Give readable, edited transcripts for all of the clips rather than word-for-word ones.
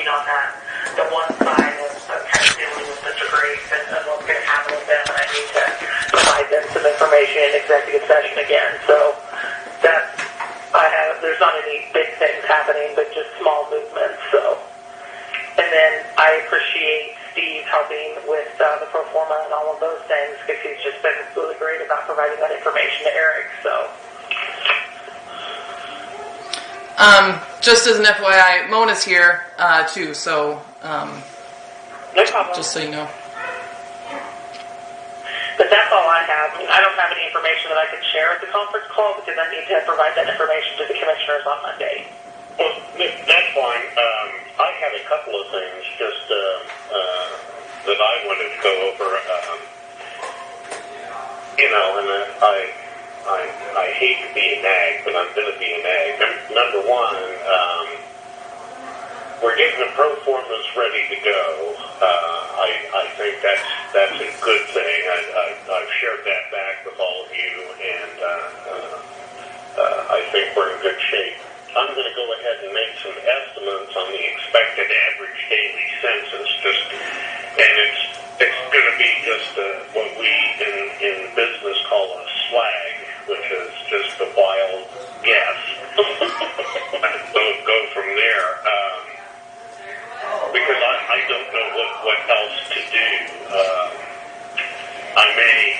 working on that. The one side of kind of dealing with Mr. Grace and what's going to happen with them, and I need to provide them some information in executive session again. So there's not any big things happening, but just small movements. So, and then I appreciate Steve helping with the pro forma and all of those things, because he's just been really great about providing that information to Eric. So. Just as an FYI, Mona's here too, so no problem. Just so you know. But that's all I have. I don't have any information that I can share at the conference call, because I need to provide that information to the commissioners on Monday. Well, that's fine. I had a couple of things just that I wanted to go over. And I hate to be a nag, but I'm going to be a nag. Number one, we're getting the pro formas ready to go. I think that's a good thing. I've shared that back with all of you, and I think we're in good shape. I'm going to go ahead and make some estimates on the expected average daily census, and it's going to be just what we in business call a swag, which is just a wild guess. Go from there, because I don't know what else to do. I may,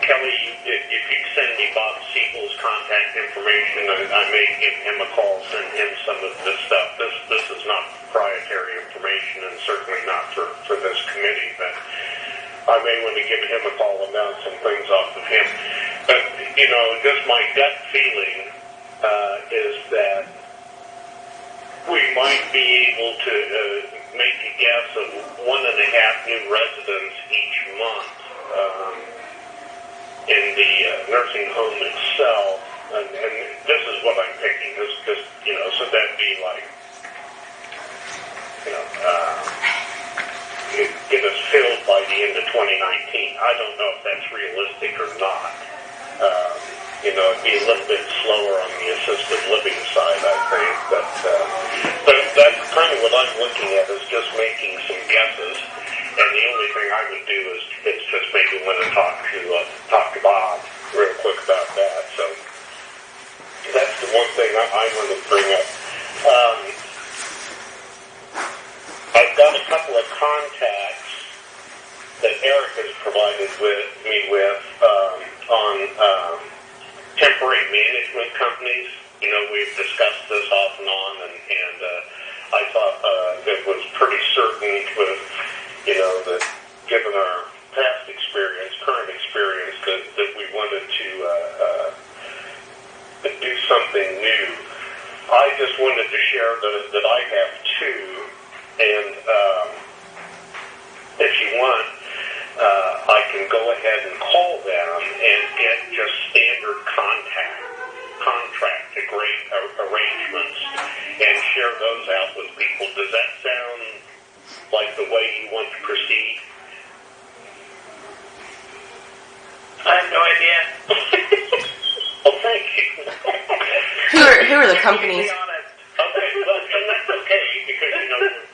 Kelly, if you send me Bob Siegel's contact information, I may give him a call, send him some of this stuff. This is not proprietary information, and certainly not for this committee, but I may want to give him a call and bounce some things off of him. But, just my gut feeling is that we might be able to make a guess of 1.5 new residents each month in the nursing home itself, and this is what I'm picking. This so that'd be like, get us filled by the end of 2019. I don't know if that's realistic or not. It'd be a little bit slower on the assisted living side, I think, but that's kind of what I'm looking at, is just making some guesses. And the only thing I would do is just maybe want to talk to Bob real quick about that. So that's the one thing I want to bring up. I've got a couple of contacts that Eric has provided me with on temporary management companies. We've discussed this off and on, and I thought it was pretty certain with that given our past experience, current experience, that we wanted to do something new. I just wanted to share that I have two, and if you want, I can go ahead and call them and get just standard contract arrangements and share those out with people. Does that sound like the way you want to proceed? I have no idea. Well, thank you. Who are the companies? Okay, well, and that's okay, because,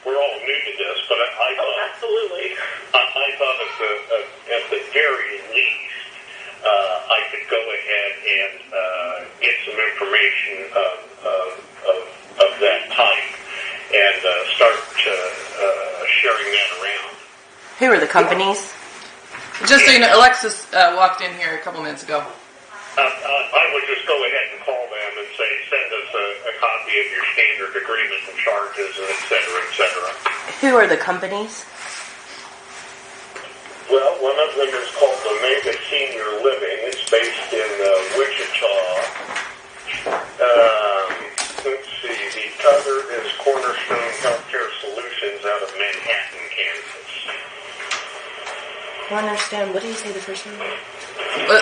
we're all new to this, but I thought... absolutely. I thought at the very least, I could go ahead and get some information of that type and start sharing that around. Who are the companies? Just so you know, Alexis walked in here a couple minutes ago. I would just go ahead and call them and say, send us a copy of your standard agreement and charges, and et cetera, et cetera. Who are the companies? Well, one of them is called Omega Senior Living. It's based in Wichita. Let's see. The other is Cornerstone Healthcare Solutions out of Manhattan, Kansas. I don't understand. What did you say the first one was?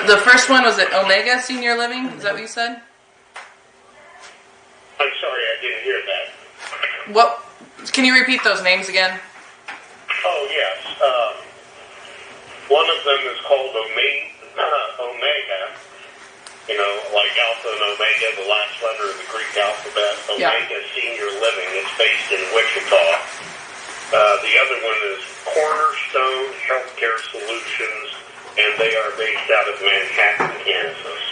The first one was at Omega Senior Living? Is that what you said? I'm sorry, I didn't hear that. What? Can you repeat those names again? Oh, yes. One of them is called Omega, You know, like Alpha and Omega, the last letter of the Greek alphabet. Omega Senior Living is based in Wichita. The other one is Cornerstone Healthcare Solutions, and they are based out of Manhattan, Kansas.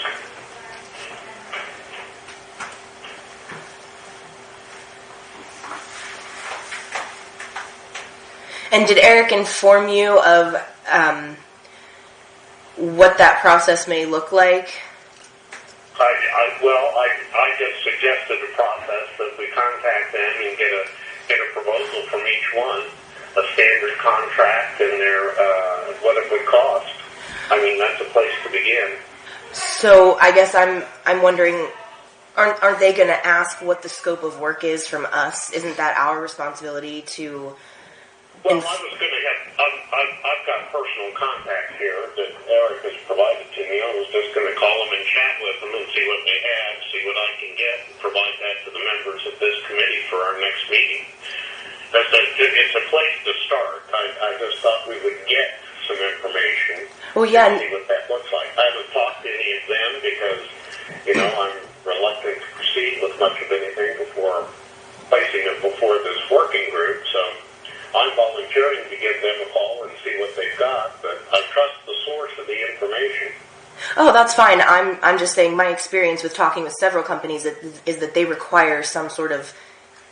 And did Eric inform you of what that process may look like? I just suggested a process that we contact them and get a proposal from each one, a standard contract, and their what it would cost. I mean, that's a place to begin. So I guess I'm wondering, aren't they going to ask what the scope of work is from us? Isn't that our responsibility to? Well, I was going to have. I've got personal contacts here that Eric has provided to me. I was just going to call them and chat with them and see what they have, see what I can get, and provide that to the members of this committee for our next meeting. It's a place to start. I just thought we would get some information. Well, yeah. And see what that looks like. I haven't talked to any of them because, I'm reluctant to proceed with much of anything before placing it before this working group. So I'm volunteering to give them a call and see what they've got, but I trust the source of the information. Oh, that's fine. I'm just saying my experience with talking with several companies is that they require some sort of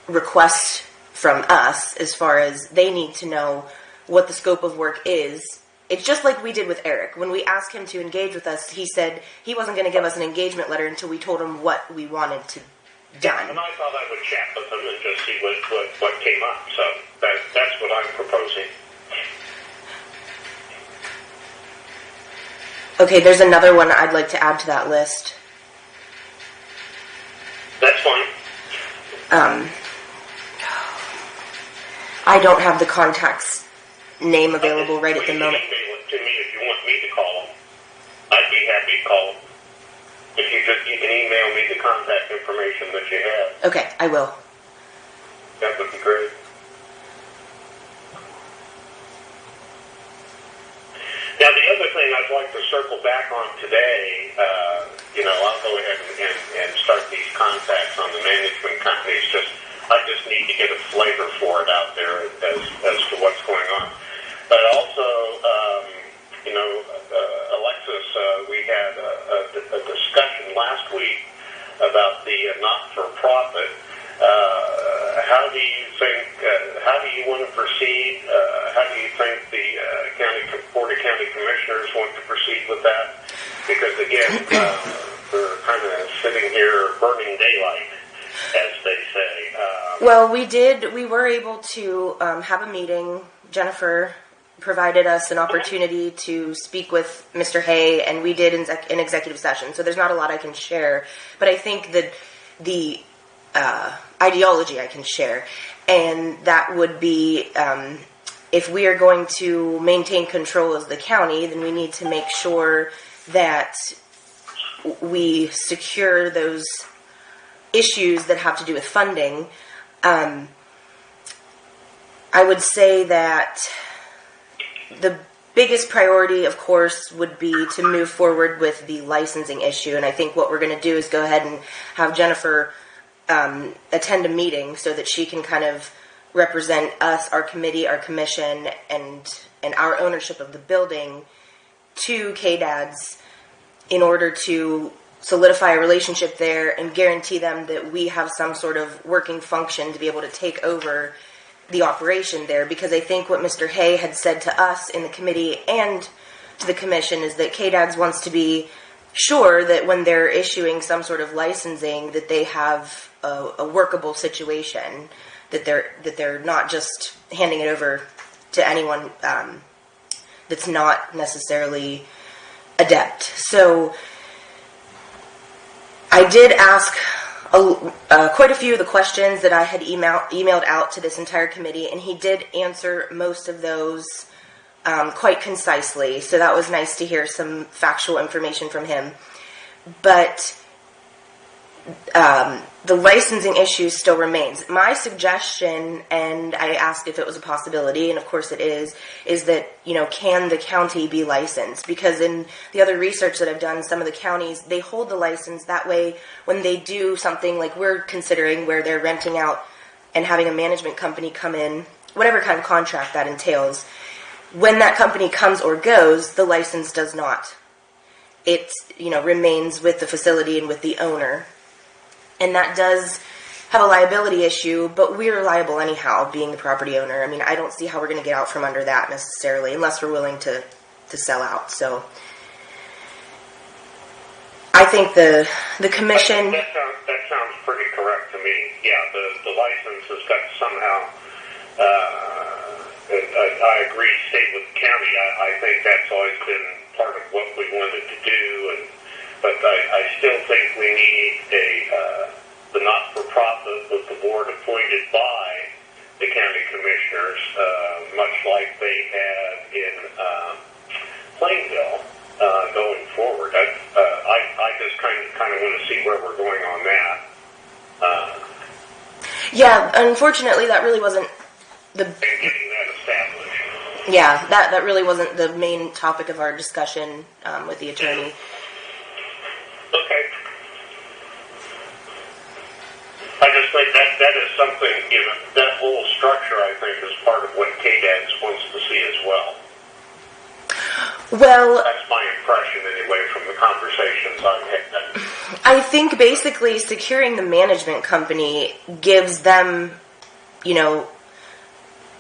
request from us as far as they need to know what the scope of work is. It's just like we did with Eric. When we asked him to engage with us, he said he wasn't going to give us an engagement letter until we told him what we wanted to done. And I thought I would chat with them and just see what came up. So that's what I'm proposing. Okay, there's another one I'd like to add to that list. That's fine. I don't have the contact's name available right at the moment. You can email it to me if you want me to call them. I'd be happy to call them. If you can email me the contact information that you have. Okay, I will. That would be great. Now, the other thing I'd like to circle back on today, I'll go ahead and start these contacts on the management companies. I just need to get a flavor for it out there as to what's going on. But also, Alexis, we had a discussion last week about the not-for-profit. How do you think? How do you want to proceed? How do you think the Board of County Commissioners want to proceed with that? Because again, we're kind of sitting here burning daylight, as they say. Well, we were able to have a meeting. Jennifer provided us an opportunity to speak with Mr. Hay, and we did an executive session. So there's not a lot I can share, but I think that the ideology I can share, and that would be if we are going to maintain control as the county, then we need to make sure that we secure those issues that have to do with funding. I would say that the biggest priority, of course, would be to move forward with the licensing issue. And I think what we're going to do is go ahead and have Jennifer attend a meeting so that she can kind of represent us, our committee, our commission, and our ownership of the building to KDADS in order to solidify a relationship there and guarantee them that we have some sort of working function to be able to take over the operation there. Because I think what Mr. Hay had said to us in the committee and to the commission is that KDADS wants to be sure that when they're issuing some sort of licensing that they have a workable situation, that they're not just handing it over to anyone that's not necessarily adept. So I did ask quite a few of the questions that I had emailed out to this entire committee, and he did answer most of those quite concisely. So that was nice to hear some factual information from him. But the licensing issue still remains. My suggestion, and I asked if it was a possibility, and of course it is that, can the county be licensed? Because in the other research that I've done, some of the counties, they hold the license. That way, when they do something like we're considering where they're renting out and having a management company come in, whatever kind of contract that entails, when that company comes or goes, the license does not. It, remains with the facility and with the owner. And that does have a liability issue, but we're liable anyhow, being the property owner. I mean, I don't see how we're going to get out from under that necessarily, unless we're willing to sell out. So I think the commission... That sounds pretty correct to me. Yeah, the license has got to somehow... I agree, stay with the county. I think that's always been part of what we wanted to do, but I still think we need the not-for-profit with the board appointed by the county commissioners, much like they have in Plainville going forward. I just kind of want to see where we're going on that. Yeah, unfortunately, that really wasn't and getting that established. Yeah, that really wasn't the main topic of our discussion with the attorney. Okay. I just think that is something, that whole structure, I think, is part of what KDADS wants to see as well. Well, that's my impression, anyway, from the conversations I've had. I think basically securing the management company gives them,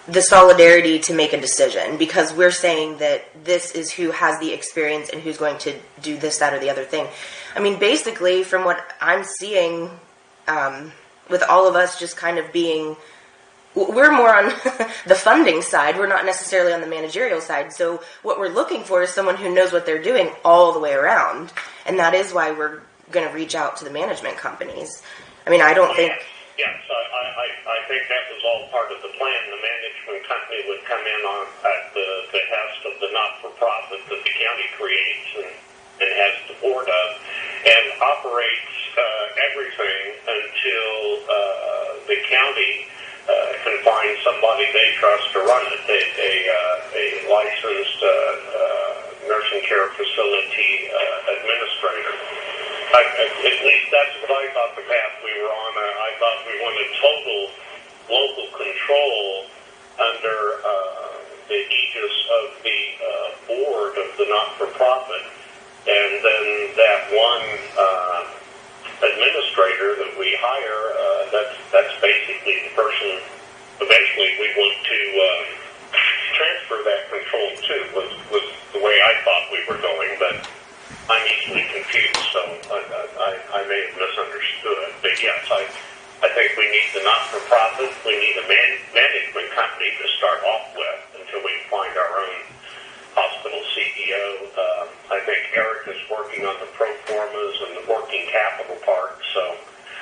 the solidarity to make a decision, because we're saying that this is who has the experience and who's going to do this, that, or the other thing. I mean, basically, from what I'm seeing, with all of us just kind of being, we're more on the funding side. We're not necessarily on the managerial side. So what we're looking for is someone who knows what they're doing all the way around. And that is why we're going to reach out to the management companies. I mean, I don't think... Yes, I think that was all part of the plan. The management company would come in at the behest of the not-for-profit that the county creates and has the board of, and operates everything until the county can find somebody they trust to run it, a licensed nursing care facility administrator. At least that's what I thought the path we were on. I thought we wanted total local control under the aegis of the board of the not-for-profit, and then that one administrator that we hire, that's basically the person eventually we want to transfer that control to, was the way I thought we were going, but I'm easily confused, so I may have misunderstood. But yes, I think we need the not-for-profit, we need a management company to start off with until we find our own hospital CEO. I think Eric is working on the pro formas and the working capital part, so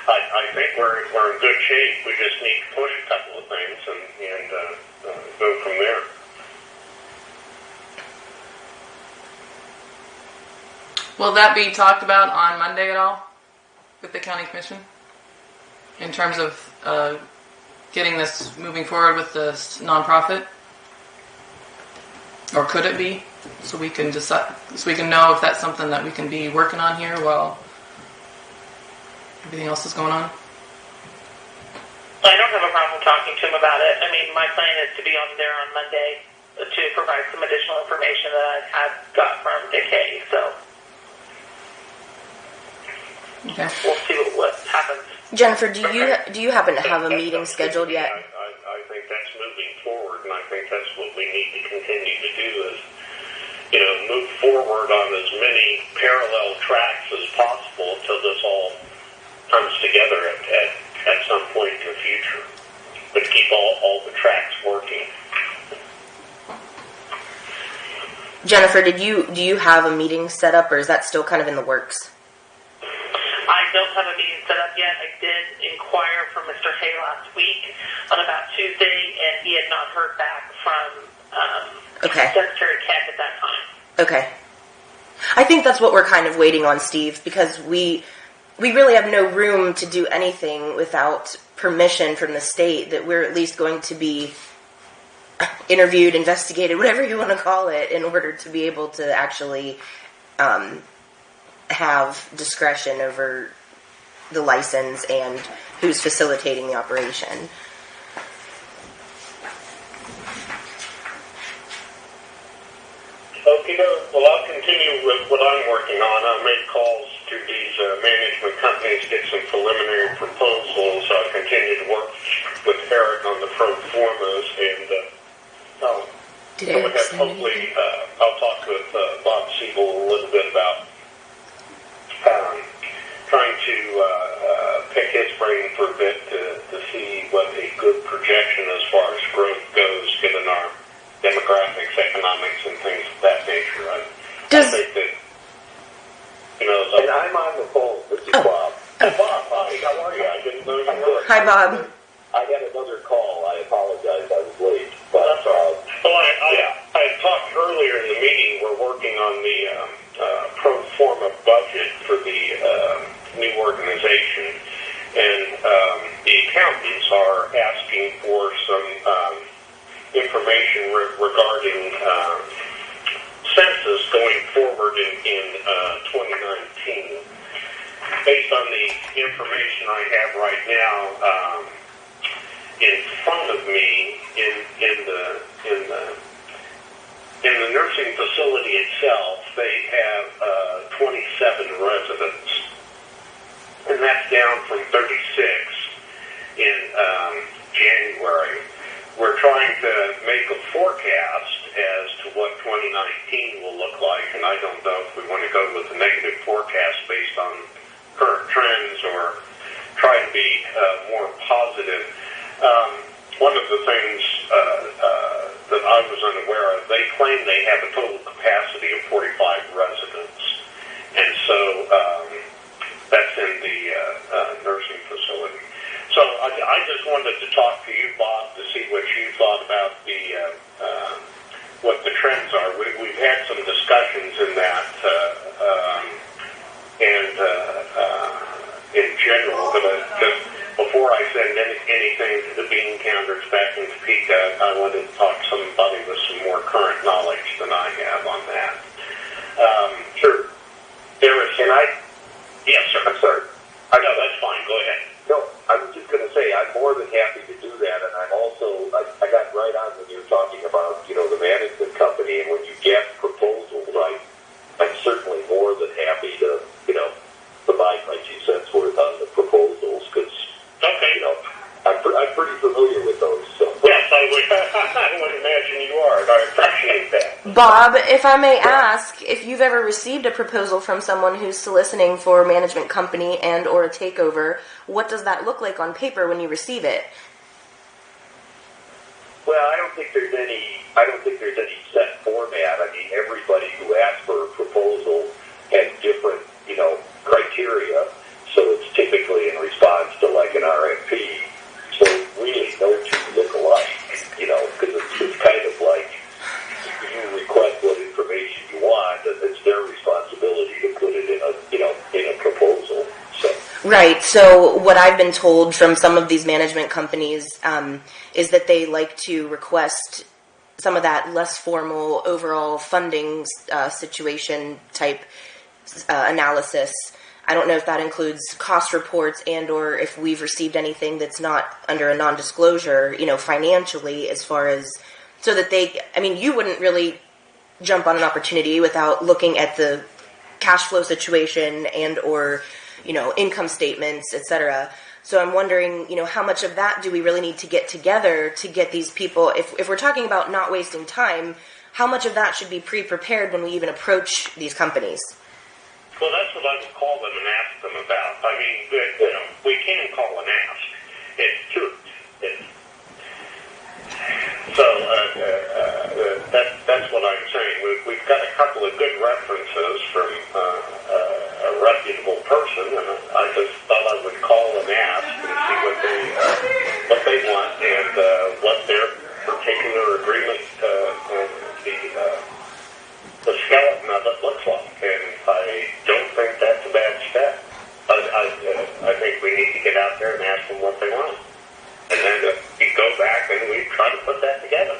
I think we're in good shape. We just need to push a couple of things and go from there. Will that be talked about on Monday at all with the county commission in terms of getting this moving forward with the nonprofit? Or could it be? So we can decide, so we can know if that's something that we can be working on here while everything else is going on? I don't have a problem talking to him about it. I mean, my plan is to be on there on Monday to provide some additional information that I have got from Dick Hay, so okay. We'll see what happens. Jennifer, do you happen to have a meeting scheduled yet? I think that's moving forward, and I think that's what we need to continue to do is, move forward on as many parallel tracks as possible till this all comes together at some point in the future. But keep all the tracks working. Jennifer, do you have a meeting set up, or is that still kind of in the works? I don't have a meeting set up yet. I did inquire from Mr. Hay last week on about Tuesday, and he had not heard back from Secretary Keck at that time. Okay. I think that's what we're kind of waiting on, Steve, because we we really have no room to do anything without permission from the state, that we're at least going to be interviewed, investigated, whatever you want to call it, in order to be able to actually have discretion over the license and who's facilitating the operation. Okay, well, I'll continue with what I'm working on. I'll make calls to these management companies, get some preliminary proposals. I'll continue to work with Eric on the pro formas, and hopefully I'll talk with Bob Siebel a little bit about trying to pick his brain for a bit to see what a good projection as far as growth goes, given our demographics, economics, and things of that nature. I think that, and I'm on the phone. This is Bob. Hey, Bob, hi, how are you? I didn't know you were. Hi, Bob. I had another call. I apologize. I was late. But, that's all right. Well, I talked earlier in the meeting. We're working on the pro forma budget for the new organization, and the accountants are asking for some information regarding census going forward in 2019. Based on the information I have right now in front of me, in the nursing facility itself, they have 27 residents, and that's down from 36 in January. We're trying to make a forecast as to what 2019 will look like, and I don't know if we want to go with a negative forecast based on current trends or try to be more positive. One of the things that I was unaware of, they claim they have a total capacity of 45 residents, and so that's in the nursing facility. So I just wanted to talk to you, Bob, to see what you thought about the what the trends are. We've had some discussions in that, and in general, but just before I send anything to the bean counters back in Topeka, I wanted to talk to somebody with some more current knowledge than I have on that. Sure. There is. Can I? Yes, sir. I'm sorry. No, that's fine. Go ahead. No, I was just going to say I'm more than happy to do that, and I'm also I got right on when you were talking about the management company, and when you get proposals, I'm certainly more than happy to provide my 2 cents worth on the proposals, because I'm pretty familiar with those. So. Yes, I would imagine you are, and I appreciate that. Bob, if I may ask, if you've ever received a proposal from someone who's soliciting for a management company and or a takeover, what does that look like on paper when you receive it? Well, I don't think there's any set format. I mean, everybody who asks for a proposal has different, criteria. So it's typically in response to like an RFP. So really, no two look alike, because it's kind of like you request what information you want, and it's their responsibility to put it in a proposal. So. Right. So what I've been told from some of these management companies is that they like to request some of that less formal overall funding situation type analysis. I don't know if that includes cost reports and or if we've received anything that's not under a non-disclosure, financially, as far as so that you wouldn't really jump on an opportunity without looking at the cash flow situation and or income statements, etc. So I'm wondering, how much of that do we really need to get together to get these people, if we're talking about not wasting time, how much of that should be pre-prepared when we even approach these companies? Well, that's what I would call them and ask them about. I mean, we can call and ask. It's true. So that's what I'm saying. We've got a couple of good references from a reputable person, and I just thought I would call and ask and see what they want and what their particular agreement the skeleton of it looks like. And I don't think that's a bad step. I to put that together.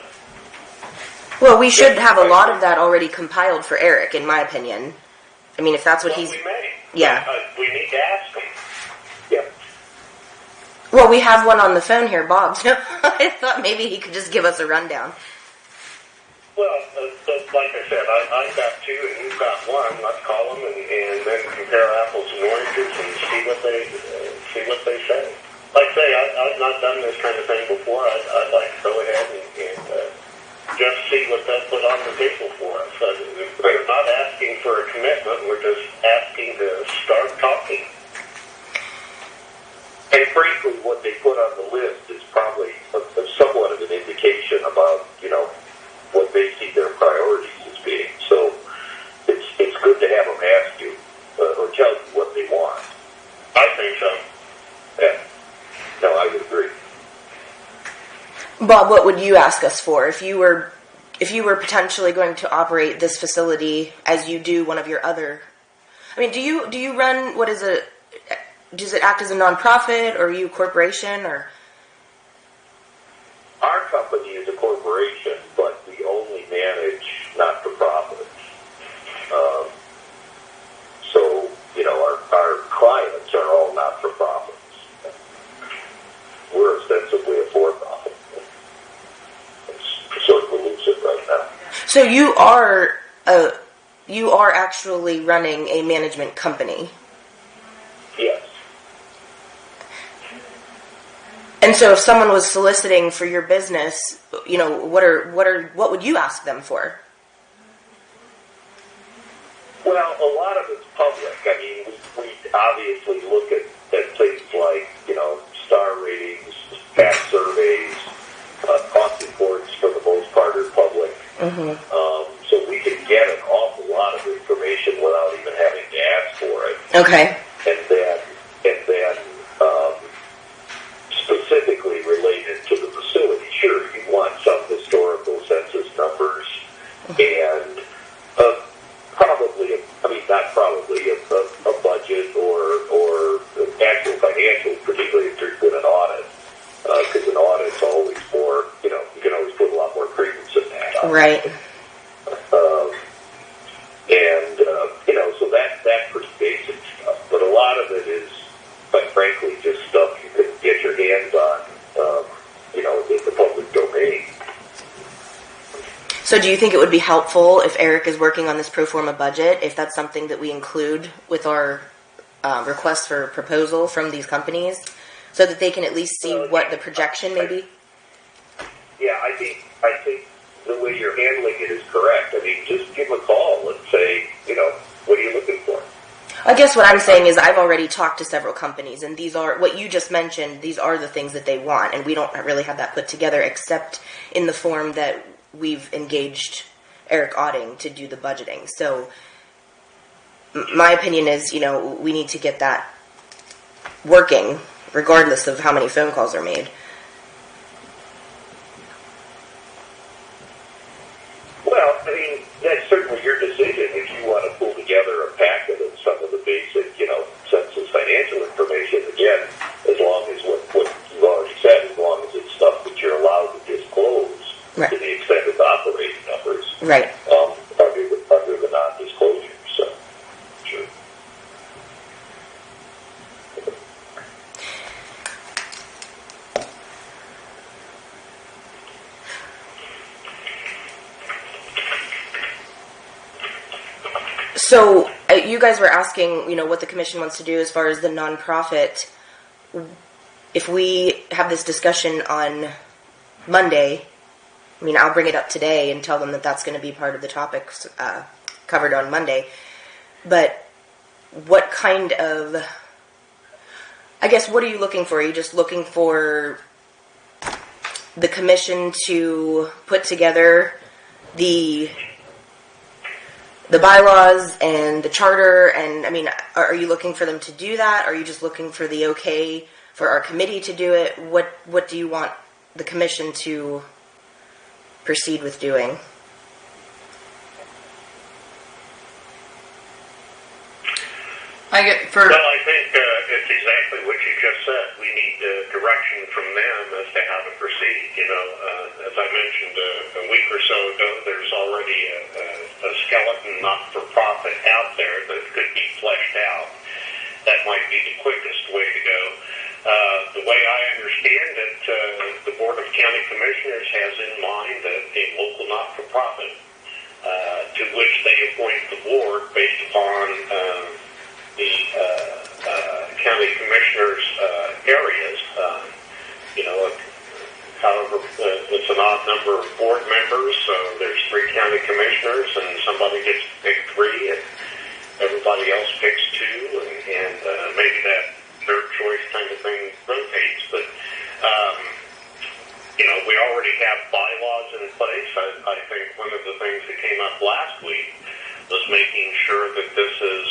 Well, we should have a lot of that already compiled for Eric, in my opinion. I mean, if that's what he's... We may. Yeah. We need to ask him. Yep. Well, we have one on the phone here, Bob. So I thought maybe he could just give us a rundown. Well, like I said, I've got two and you've got one. Let's call them and then compare apples and oranges and see what they say. Like I say, I've not done this kind of thing before. I'd like to go ahead and just see what they put on the table for us. We're not asking for a commitment. We're just asking to start talking. And frankly, what they put on the list is probably somewhat of an indication about, what they see their priorities as being. So it's good to have them ask you or tell you what they want. I think so. Yeah. No, I would agree. Bob, what would you ask us for if you were potentially going to operate this facility as you do one of your other? I mean, do you run what is a? Does it act as a nonprofit, or are you a corporation, or? Our company is a corporation, but we only manage not-for-profits. So, our clients are all not-for-profits. We're ostensibly a for-profit. It's sort of elusive right now. So you are actually running a management company. Yes. And so if someone was soliciting for your business, what would you ask them for? Well, a lot of it's public. I mean, we obviously look at things like, star ratings, past surveys, cost reports for the most part are public. Mm-hmm. So we can get an awful lot of information without even having to ask for it. Okay. And then specifically related to the facility, sure, you want some historical census numbers and a budget or actual financial, particularly if there's been an audit, because an audit's always more, you can always put a lot more credence in that. Right. So that's pretty basic stuff. But a lot of it is, quite frankly, just stuff you can get your hands on, in the public domain. So do you think it would be helpful if Eric is working on this pro forma budget, if that's something that we include with our request for proposal from these companies, so that they can at least see what the projection may be? Yeah, I think the way you're handling it is correct. I mean, just give a call and say, what are you looking for? I guess what I'm saying is I've already talked to several companies, and these are, what you just mentioned, these are the things that they want, and we don't really have that put together except in the form that we've engaged Eric Otting to do the budgeting. So my opinion is, we need to get that working regardless of how many phone calls are made. Well, I mean, that's certainly your decision if you want to pull together a packet of some of the basic, census financial information. Again, as long as what you've already said, as long as it's stuff that you're allowed to disclose, right, to the extent of the operating numbers, right, under the non-disclosure. So, sure. So you guys were asking, what the commission wants to do as far as the nonprofit. If we have this discussion on Monday, I mean, I'll bring it up today and tell them that that's going to be part of the topics covered on Monday. But what kind of, I guess, what are you looking for? Are you just looking for the commission to put together the bylaws and the charter? And I mean, are you looking for them to do that? Are you just looking for the okay for our committee to do it? What do you want the commission to proceed with doing? Well, I think it's exactly what you just said. We need direction from them as to how to proceed. As mentioned a week or so ago, there's already a skeleton not-for-profit out there that could be fleshed out. That might be the quickest way to go. The way I understand it, the Board of County Commissioners has in mind a local not-for-profit to which they appoint the board based upon the county commissioners' areas. However, it's an odd number of board members, so there's 3 county commissioners, and somebody gets to pick 3, and everybody else picks 2, and maybe that third choice kind of thing rotates. But, we already have bylaws in place. I think one of the things that came up last week was making sure that this is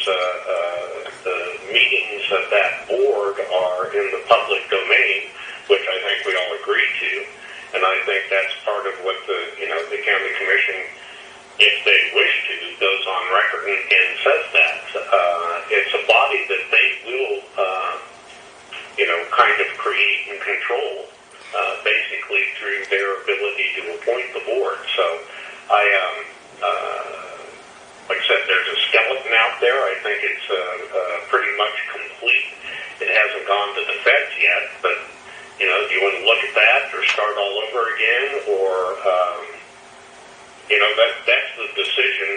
the meetings of that board are in the public domain, which I think we all agree to, and I think that's part of what the county commission, if they wish to, goes on record and says that. It's a body that they will, kind of create and control, basically through their ability to appoint the board. So like I said, there's a skeleton out there. I think it's pretty much complete. It hasn't gone to the feds yet, but do you want to look at that or start all over again? Or, that's the decision.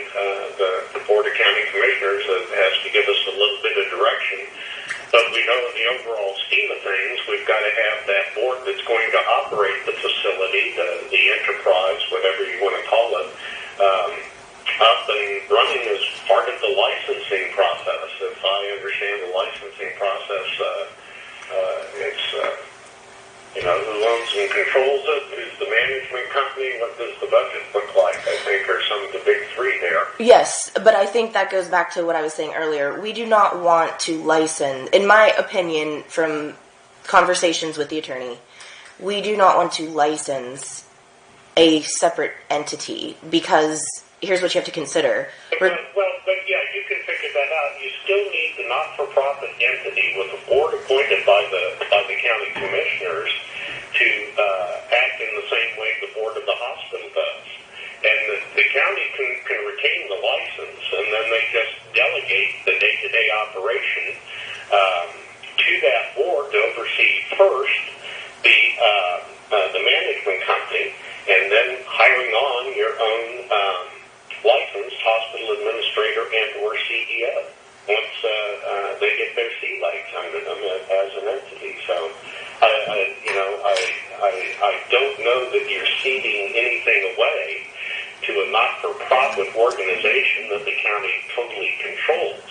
The Board of County Commissioners has to give us a little bit of direction. But we know in the overall scheme of things, we've got to have that board that's going to operate the facility, the enterprise, whatever you want to call it, up and running as part of the licensing process. If I understand the licensing process, it's who owns and controls it, who's the management company, what does the budget look like, I think are some of the big 3 there. Yes, but I think that goes back to what I was saying earlier. We do not want to license, in my opinion, from conversations with the attorney, we do not want to license a separate entity, because here's what you have to consider. But you can figure that out. You still need the not-for-profit entity with a board appointed by the county commissioners to act in the same way the board of the hospital does. And the county can retain the license, and then they just delegate the day-to-day operation to that board to oversee first the management company, and then hiring on your own licensed hospital administrator and or CEO once they get their sea legs under them as an entity. So I don't know that you're ceding anything away to a not-for-profit organization that the county totally controls.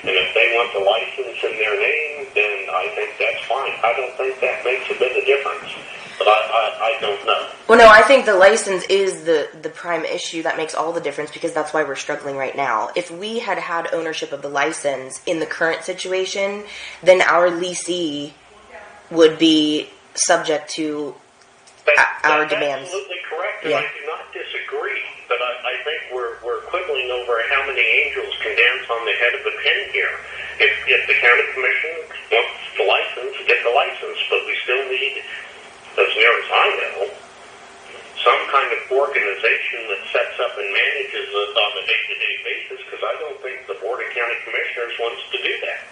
And if they want the license in their name, then I think that's fine. I don't think that makes a bit of difference. But I don't know. Well, no, I think the license is the prime issue that makes all the difference, because that's why we're struggling right now. If we had ownership of the license in the current situation, then our leasee would be subject to our demands. That's absolutely correct, and Yeah. I do not disagree. But I think we're quibbling over how many angels can dance on the head of a pin here. If the county commission wants the license, get the license, but we still need, as near as I know, some kind of organization that sets up and manages it on a day-to-day basis, because I don't think the Board of County Commissioners wants to do that.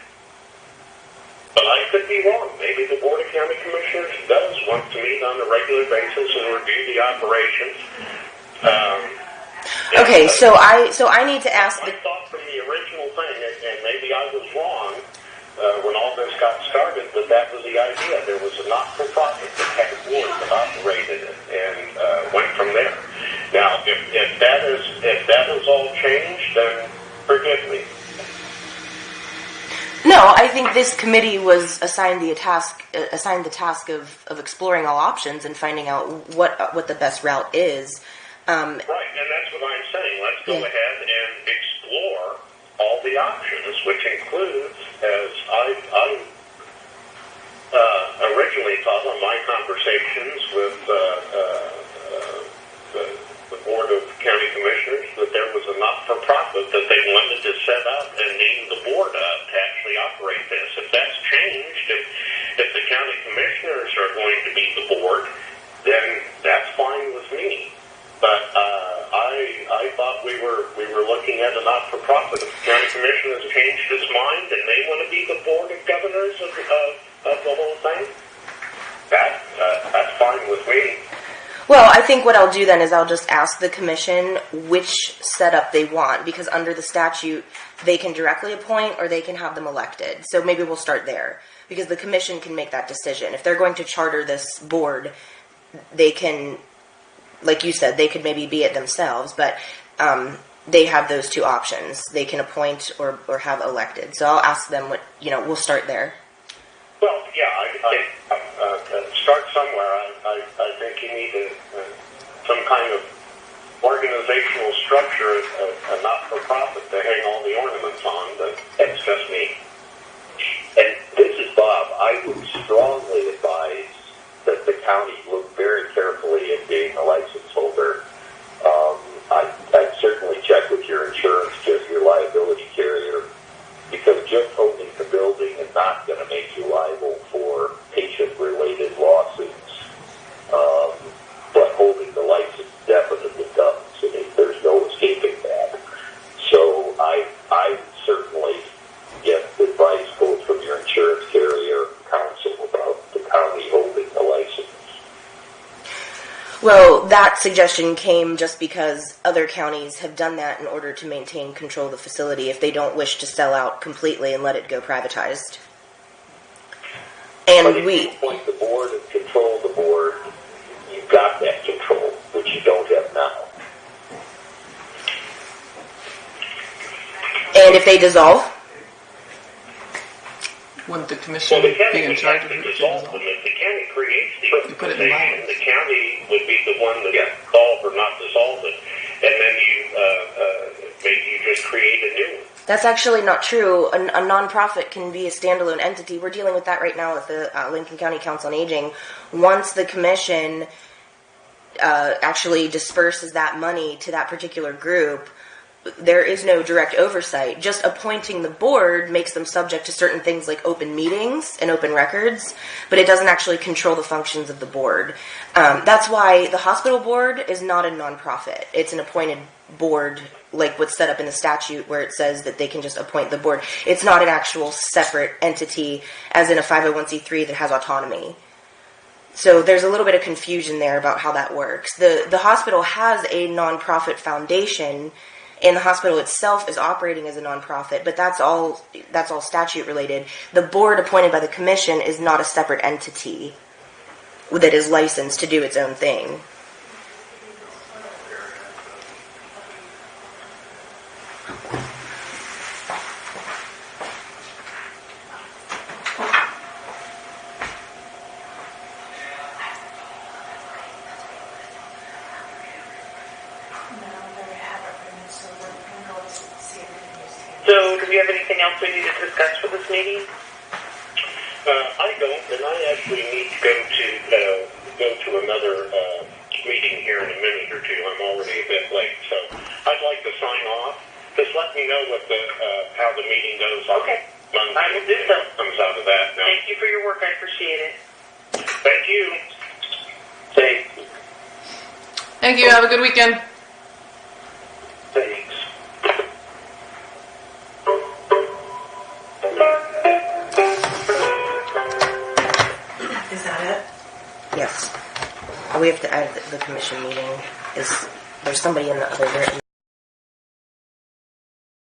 But I could be wrong. Maybe the Board of County Commissioners does want to meet on a regular basis and review the operations. Okay, so I need to ask My thought from the original thing, and maybe I was wrong when all this got started, but that was the idea. There was a not-for-profit that had a board that operated it and went from there. Now, if that is all changed, then forgive me. No, I think this committee was assigned the task of exploring all options and finding out what the best route is. Right, and that's what I'm saying. Let's go ahead and explore all the options, which includes, as I originally thought on my conversations with the Board of County Commissioners, that there was a not-for-profit that they wanted to set up and name the board up to actually operate this. If that's changed, if the county commissioners are going to be the board, then that's fine with me. Well, I think what I'll do then is I'll just ask the commission which setup they want, because under the statute, they can directly appoint or they can have them elected. So maybe we'll start there, because the commission can make that decision. If they're going to charter this board, they can, like you said, they could maybe be it themselves, but they have those two options. They can appoint or have elected. So I'll ask them what, we'll start there. Well, yeah, I start somewhere. I think you need some kind of organizational structure, a not-for-profit to hang all the ornaments on, but that's just me. And this is Bob. I would strongly advise that the county look very carefully at being a license holder. I'd certainly check with your insurance, just your liability carrier, because just holding the building is not going to make you liable for patient-related lawsuits. But holding the license definitely does. I mean, there's no escaping that. So I certainly get advice both from your insurance carrier and counsel about the county holding the license. Well, that suggestion came just because other counties have done that in order to maintain control of the facility if they don't wish to sell out completely and let it go privatized. And but if you appoint the board and control the board, you've got that control, which you don't have now. And if they dissolve? Wouldn't the commission Well, the county be in would charge have of to who dissolve should them. dissolve? If the county creates the You put it in organization, line. the county would be the one that dissolve or not dissolve it. And then maybe you just create a new one. That's actually not true. A nonprofit can be a standalone entity. We're dealing with that right now with the Lincoln County Council on Aging. Once the commission actually disperses that money to that particular group, there is no direct oversight. Just appointing the board makes them subject to certain things like open meetings and open records, but it doesn't actually control the functions of the board. That's why the hospital board is not a nonprofit. It's an appointed board, like what's set up in the statute where it says that they can just appoint the board. It's not an actual separate entity, as in a 501c3 that has autonomy. So there's a little bit of confusion there about how that works. The hospital has a nonprofit foundation, and the hospital itself is operating as a nonprofit, but that's all statute related. The board appointed by the commission is not a separate entity that is licensed to do its own thing. So, do we have anything else we need to discuss for this meeting? I don't, and I actually need to go to another meeting here in a minute or two. I'm already a bit late, so I'd like to sign off. Just let me know what how the meeting goes. Okay. Monday, I will do so. what comes out of that. Now, Thank you for your work. I appreciate it. thank you. Thanks. Thank you. Have a good weekend. Thanks. Is that it? Yes. We have to add the commission meeting. There's somebody in the other